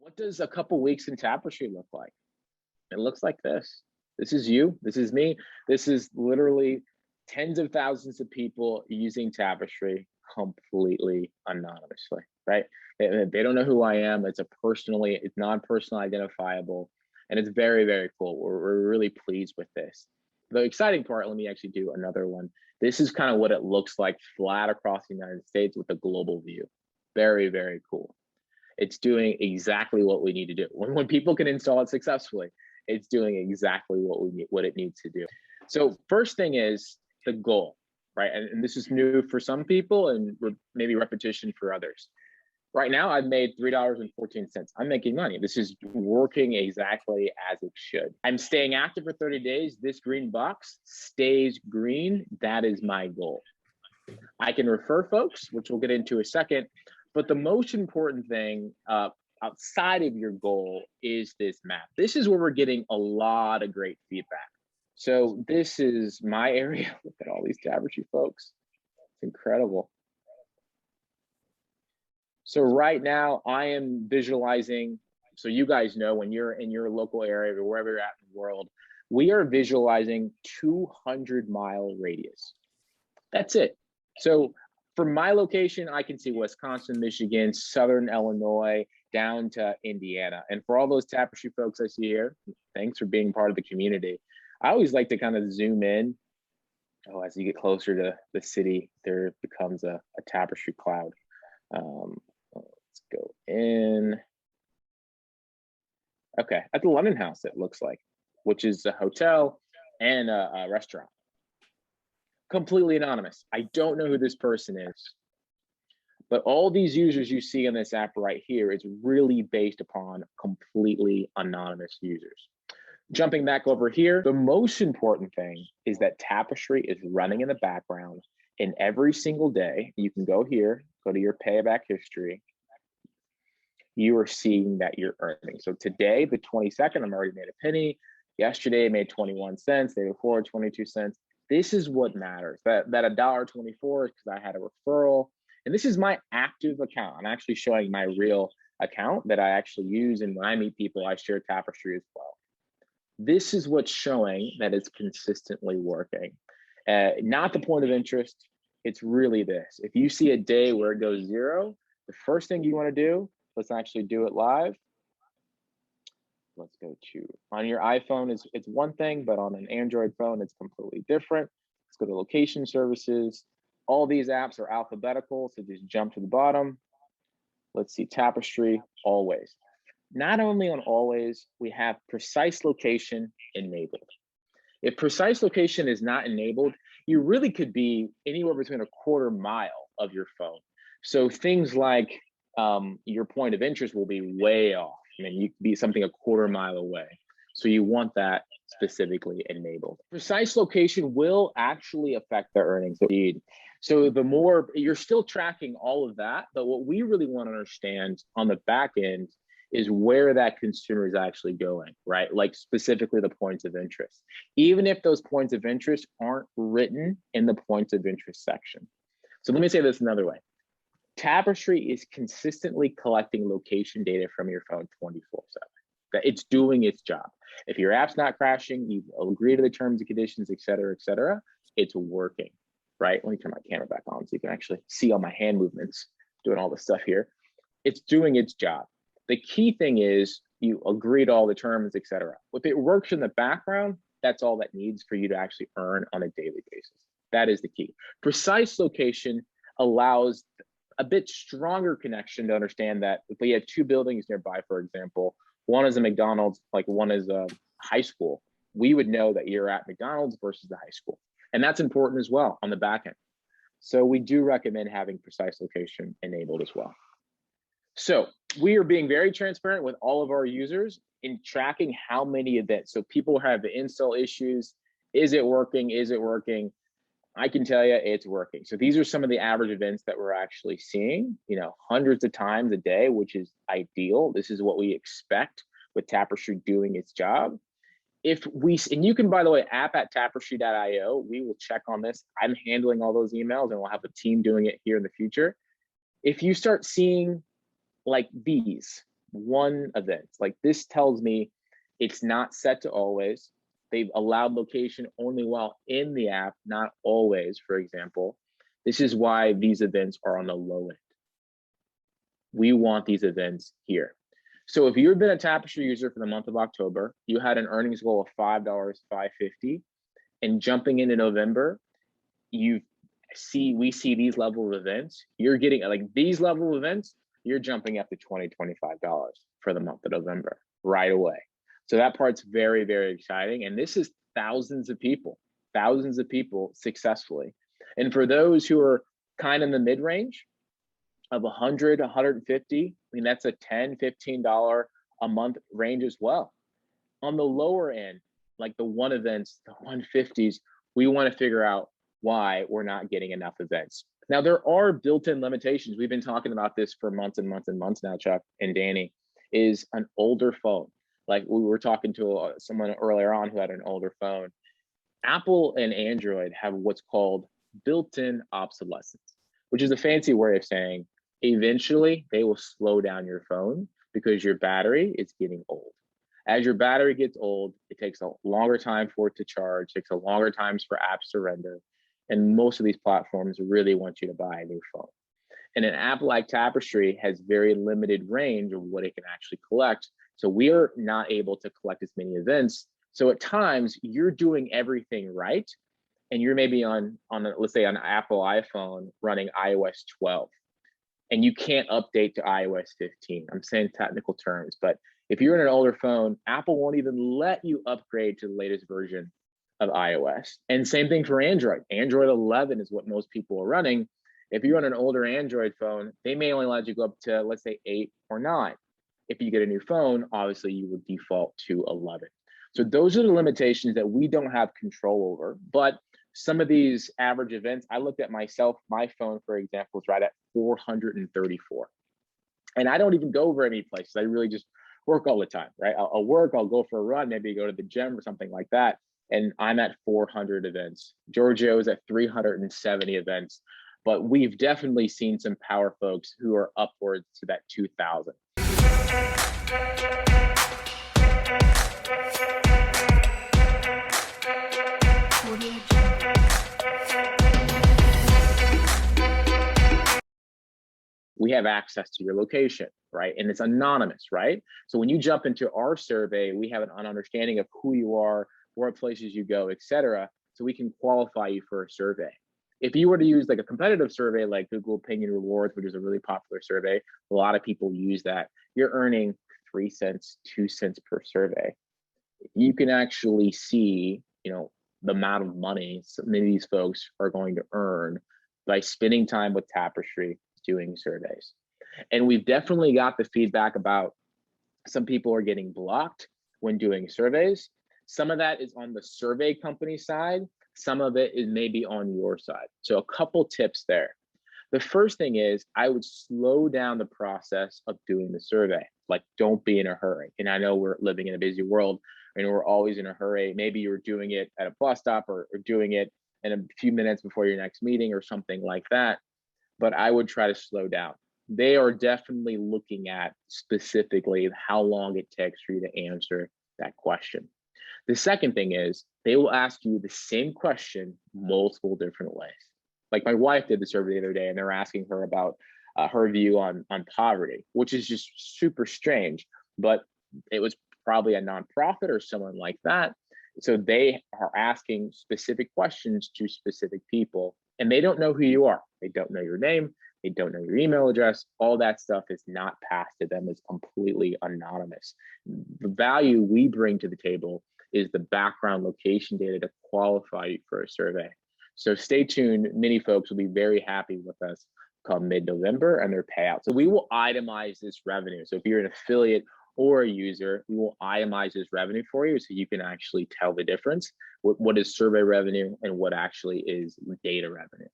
What does a couple weeks in Tapestri look like? It looks like this. This is you, this is me. This is literally tens of thousands of people using Tapestri completely anonymously, right? They don't know who I am. It's non-personal identifiable, and it's very, very cool. We're really pleased with this. The exciting part, let me actually do another one. This is kind of what it looks like flat across the United States with a global view. Very, very cool. It's doing exactly what we need to do. When people can install it successfully, it's doing exactly what it needs to do. So first thing is the goal, right? And this is new for some people and maybe repetition for others. Right now, I've made $3.14. I'm making money. This is working exactly as it should. I'm staying active for 30 days. This green box stays green. That is my goal. I can refer folks, which we'll get into in a second. But the most important thing outside of your goal is this map. This is where we're getting a lot of great feedback. So this is my area. Look at all these Tapestri folks. It's incredible. So right now I am visualizing, so you guys know when you're in your local area or wherever you're at in the world, we are visualizing 200-mile radius. That's it. So from my location, I can see Wisconsin, Michigan, Southern Illinois, down to Indiana. And for all those Tapestri folks I see here, thanks for being part of the community. I always like to kind of zoom in. Oh, as you get closer to the city, there becomes a Tapestri cloud. Let's go in. Okay, at the London House, it looks like, which is a hotel and a restaurant. Completely anonymous. I don't know who this person is, but all these users you see in this app right here is really based upon completely anonymous users. Jumping back over here, the most important thing is that Tapestri is running in the background, and every single day, you can go here, go to your payback history, you are seeing that you're earning. So today, the 22nd, I'm already made a penny. Yesterday, I made 21 cents. Day before, 22 cents. This is what matters. That $1.24 is because I had a referral. And this is my active account. I'm actually showing my real account that I actually use. And when I meet people, I share Tapestri as well. This is what's showing that it's consistently working. Not the point of interest. It's really this. If you see a day where it goes zero, the first thing you want to do, let's actually do it live. Let's go to, on your iPhone, it's one thing, but on an Android phone, it's completely different. Let's go to location services. All these apps are alphabetical, so just jump to the bottom. Let's see, Tapestri, always. Not only on always, we have precise location enabled. If precise location is not enabled, you really could be anywhere between a quarter mile of your phone. So things like your point of interest will be way off. I mean, you could be something a quarter mile away. So you want that specifically enabled. Precise location will actually affect the earnings feed. So the more, you're still tracking all of that, but what we really want to understand on the back end is where that consumer is actually going, right? Like specifically the points of interest. Even if those points of interest aren't written in the points of interest section. So let me say this another way. Tapestri is consistently collecting location data from your phone 24/7. That it's doing its job. If your app's not crashing, you agree to the terms and conditions, et cetera, it's working, right? Let me turn my camera back on so you can actually see all my hand movements doing all this stuff here. It's doing its job. The key thing is you agree to all the terms, et cetera. If it works in the background, that's all that needs for you to actually earn on a daily basis. That is the key. Precise location allows a bit stronger connection to understand that if we have two buildings nearby, for example, one is a McDonald's, like one is a high school, we would know that you're at McDonald's versus the high school. And that's important as well on the back end. So we do recommend having precise location enabled as well. So we are being very transparent with all of our users in tracking how many events. So people have install issues. Is it working? Is it working? I can tell you it's working. So these are some of the average events that we're actually seeing, hundreds of times a day, which is ideal. This is what we expect with Tapestri doing its job. And you can, by the way, app@tapestri.io, we will check on this. I'm handling all those emails and we'll have a team doing it here in the future. If you start seeing like these one event. Like this tells me it's not set to always. They've allowed location only while in the app, not always, for example. This is why these events are on the low end. We want these events here. So if you've been a Tapestri user for the month of October, you had an earnings goal of $5, $5.50, and jumping into November, we see these level of events. You're getting like these level of events, you're jumping up to $20, $25 for the month of November right away. So that part's very, very exciting. And this is thousands of people successfully. And for those who are kind of in the mid-range of 100, 150, I mean, that's a $10, $15 a month range as well. On the lower end, like the one events, the 150s, we want to figure out why we're not getting enough events. Now, there are built-in limitations. We've been talking about this for months and months and months now, Chuck and Danny, is an older phone. Like we were talking to someone earlier on who had an older phone. Apple and Android have what's called built-in obsolescence, which is a fancy way of saying eventually they will slow down your phone because your battery is getting old. As your battery gets old, it takes a longer time for it to charge, takes a longer time for apps to render. And most of these platforms really want you to buy a new phone. And an app like Tapestri has very limited range of what it can actually collect. So we are not able to collect as many events. So at times you're doing everything right. And you're maybe let's say on an Apple iPhone running iOS 12, and you can't update to iOS 15. I'm saying technical terms, but if you're in an older phone, Apple won't even let you upgrade to the latest version of iOS. And same thing for Android. Android 11 is what most people are running. If you're on an older Android phone, they may only let you go up to, let's say, 8 or 9. If you get a new phone, obviously you would default to 11. So those are the limitations that we don't have control over. But some of these average events, I looked at myself, my phone, for example, is right at 434. And I don't even go very many places. I really just work all the time, right? I'll work, I'll go for a run, maybe go to the gym or something like that. And I'm at 400 events. Giorgio is at 370 events. But we've definitely seen some power folks who are upwards to that 2,000. We have access to your location, right? And it's anonymous, right? So when you jump into our survey, we have an understanding of who you are, what places you go, et cetera. So we can qualify you for a survey. If you were to use like a competitive survey like Google Opinion Rewards, which is a really popular survey, a lot of people use that, you're earning 3 cents, 2 cents per survey. You can actually see, the amount of money some of these folks are going to earn by spending time with Tapestri doing surveys. And we've definitely got the feedback about some people are getting blocked when doing surveys. Some of that is on the survey company side. Some of it is maybe on your side. So a couple tips there. The first thing is I would slow down the process of doing the survey. Like, don't be in a hurry. And I know we're living in a busy world and we're always in a hurry. Maybe you're doing it at a bus stop or doing it in a few minutes before your next meeting or something like that. But I would try to slow down. They are definitely looking at specifically how long it takes for you to answer that question. The second thing is they will ask you the same question multiple different ways. Like my wife did the survey the other day and they're asking her about her view on poverty, which is just super strange, but it was probably a nonprofit or someone like that. So they are asking specific questions to specific people and they don't know who you are. They don't know your name. They don't know your email address. All that stuff is not passed to them. It's completely anonymous. The value we bring to the table is the background location data to qualify you for a survey. So stay tuned. Many folks will be very happy with us come mid-November and their payout. So we will itemize this revenue. So if you're an affiliate or a user, we will itemize this revenue for you so you can actually tell the difference. What is survey revenue and what actually is data revenue.